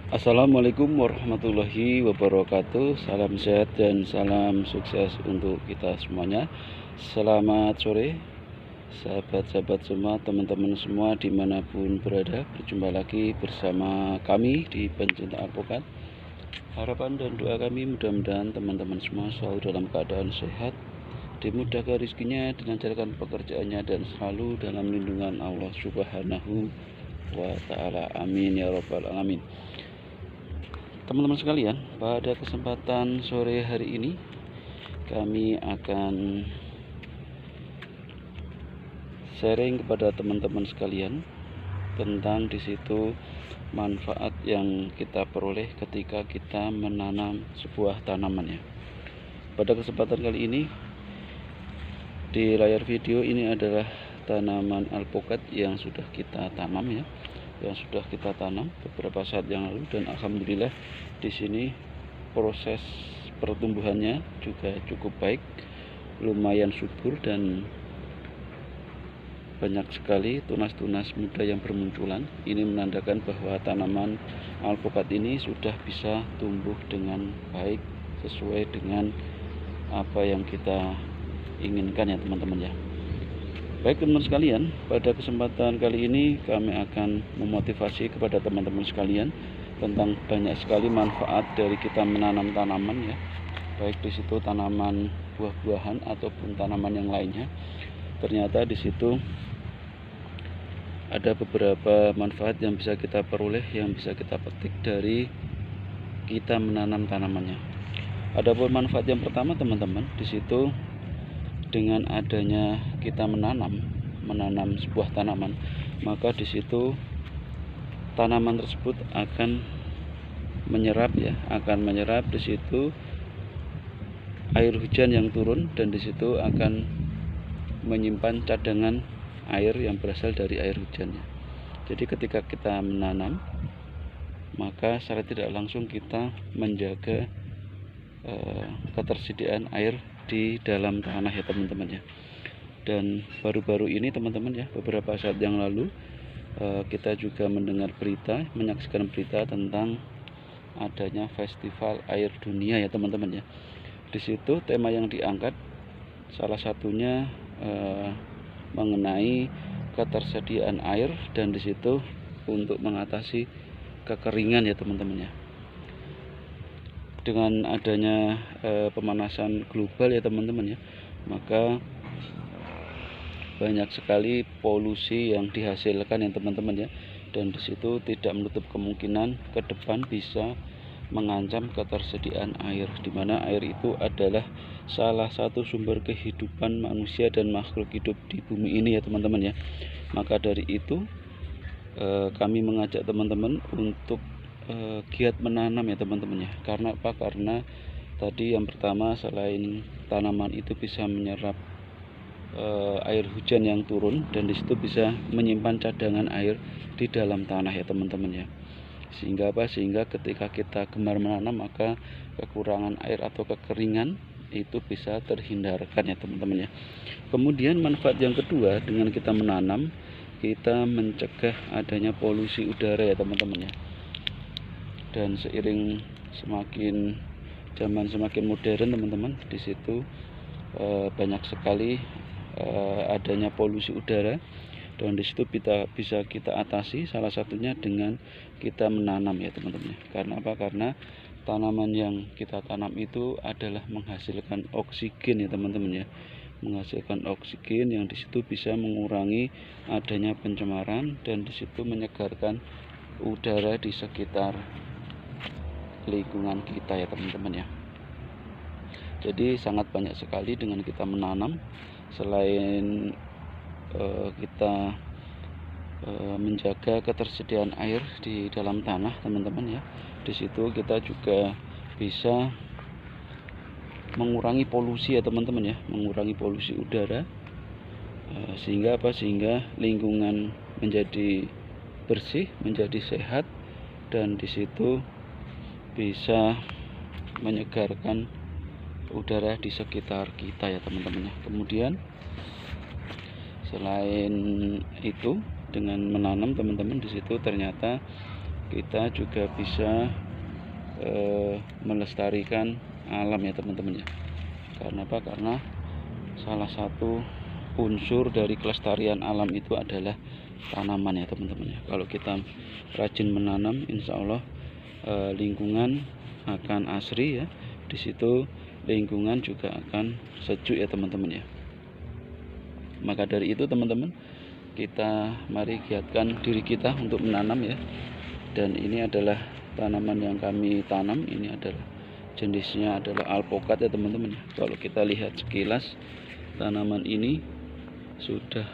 Assalamualaikum warahmatullahi wabarakatuh. Salam sehat dan salam sukses untuk kita semuanya. Selamat sore sahabat-sahabat semua, teman-teman semua dimanapun berada. Berjumpa lagi bersama kami di Pencinta Alpukat. Harapan dan doa kami mudah-mudahan teman-teman semua selalu dalam keadaan sehat, dimudahkan rezekinya, dilancarkan pekerjaannya, dan selalu dalam lindungan Allah Subhanahu wa Ta'ala. Amin ya Rabbal Alamin. Teman-teman sekalian, pada kesempatan sore hari ini kami akan sharing kepada teman-teman sekalian tentang di situ manfaat yang kita peroleh ketika kita menanam sebuah tanaman ya. Pada kesempatan kali ini di layar video ini adalah tanaman alpukat yang sudah kita tanam ya, yang sudah kita tanam beberapa saat yang lalu, dan alhamdulillah di sini proses pertumbuhannya juga cukup baik, lumayan subur dan banyak sekali tunas-tunas muda yang bermunculan. Ini menandakan bahwa tanaman alpukat ini sudah bisa tumbuh dengan baik sesuai dengan apa yang kita inginkan ya teman-teman ya. Baik teman-teman sekalian, pada kesempatan kali ini kami akan memotivasi kepada teman-teman sekalian tentang banyak sekali manfaat dari kita menanam tanaman ya, baik di situ tanaman buah-buahan ataupun tanaman yang lainnya. Ternyata di situ ada beberapa manfaat yang bisa kita peroleh, yang bisa kita petik dari kita menanam tanamannya. Adapun manfaat yang pertama teman-teman, di situ dengan adanya kita menanam sebuah tanaman, maka di situ tanaman tersebut akan menyerap di situ air hujan yang turun, dan di situ akan menyimpan cadangan air yang berasal dari air hujannya. Jadi ketika kita menanam, maka secara tidak langsung kita menjaga ketersediaan air di dalam tanah ya teman-teman ya. Dan baru-baru ini teman-teman ya, beberapa saat yang lalu kita juga menyaksikan berita tentang adanya festival air dunia ya teman-teman ya. Di situ tema yang diangkat salah satunya mengenai ketersediaan air, dan di situ untuk mengatasi kekeringan ya teman-teman ya. Dengan adanya pemanasan global ya teman-teman ya, maka banyak sekali polusi yang dihasilkan ya teman-teman ya, dan disitu tidak menutup kemungkinan ke depan bisa mengancam ketersediaan air, di mana air itu adalah salah satu sumber kehidupan manusia dan makhluk hidup di bumi ini ya teman-teman ya. Maka dari itu kami mengajak teman-teman untuk giat menanam ya teman-teman ya. Karena apa? Karena tadi yang pertama, selain tanaman itu bisa menyerap air hujan yang turun, dan disitu bisa menyimpan cadangan air di dalam tanah ya teman-teman ya. Sehingga apa? Sehingga ketika kita gemar menanam, maka kekurangan air atau kekeringan itu bisa terhindarkan ya teman-teman ya. Kemudian manfaat yang kedua, dengan kita menanam, kita mencegah adanya polusi udara ya teman-teman ya. Dan seiring zaman semakin modern teman-teman, di situ banyak sekali adanya polusi udara, dan di situ bisa kita atasi salah satunya dengan kita menanam ya teman-teman. Karena apa? Karena tanaman yang kita tanam itu adalah menghasilkan oksigen ya teman-teman ya, menghasilkan oksigen yang di situ bisa mengurangi adanya pencemaran, dan di situ menyegarkan udara di sekitar lingkungan kita ya teman-teman ya. Jadi sangat banyak sekali dengan kita menanam, selain kita menjaga ketersediaan air di dalam tanah teman-teman ya, di situ kita juga bisa mengurangi polusi ya teman-teman ya, mengurangi polusi udara, sehingga apa? Sehingga lingkungan menjadi bersih, menjadi sehat, dan di situ bisa menyegarkan udara di sekitar kita ya teman-teman ya. Kemudian selain itu, dengan menanam teman-teman, di situ ternyata kita juga bisa melestarikan alam ya teman-teman ya. Karena apa? Karena salah satu unsur dari kelestarian alam itu adalah tanaman ya teman-teman ya. Kalau kita rajin menanam, insya Allah lingkungan akan asri ya. Di situ lingkungan juga akan sejuk ya teman-teman ya. Maka dari itu teman-teman, kita mari giatkan diri kita untuk menanam ya. Dan ini adalah tanaman yang kami tanam. Ini adalah jenisnya adalah alpokat ya teman-teman. Kalau kita lihat sekilas, tanaman ini sudah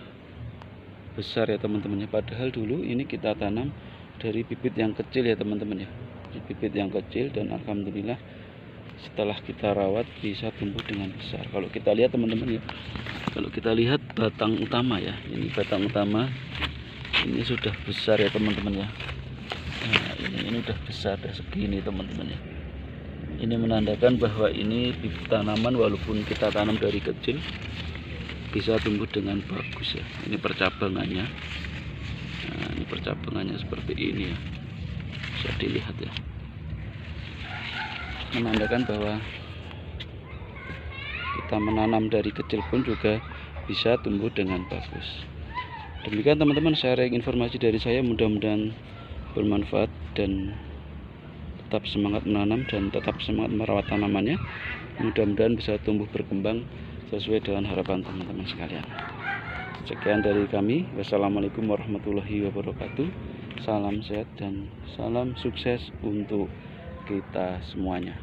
besar ya teman-teman ya. Padahal dulu ini kita tanam dari bibit yang kecil ya teman-teman ya. Bibit yang kecil, dan alhamdulillah setelah kita rawat bisa tumbuh dengan besar. Kalau kita lihat teman-teman ya, kalau kita lihat batang utama ya, ini batang utama ini sudah besar ya teman-teman ya. Nah, ini udah besar, udah segini teman-teman ya. Ini menandakan bahwa ini bibit tanaman walaupun kita tanam dari kecil bisa tumbuh dengan bagus ya. Ini percabangannya. Nah, ini percabangannya seperti ini ya. Bisa dilihat ya. Menandakan bahwa kita menanam dari kecil pun juga bisa tumbuh dengan bagus. Demikian teman-teman sharing informasi dari saya, mudah-mudahan bermanfaat dan tetap semangat menanam dan tetap semangat merawat tanamannya. Mudah-mudahan bisa tumbuh berkembang sesuai dengan harapan teman-teman sekalian. Sekian dari kami. Wassalamualaikum warahmatullahi wabarakatuh. Salam sehat dan salam sukses untuk kita semuanya.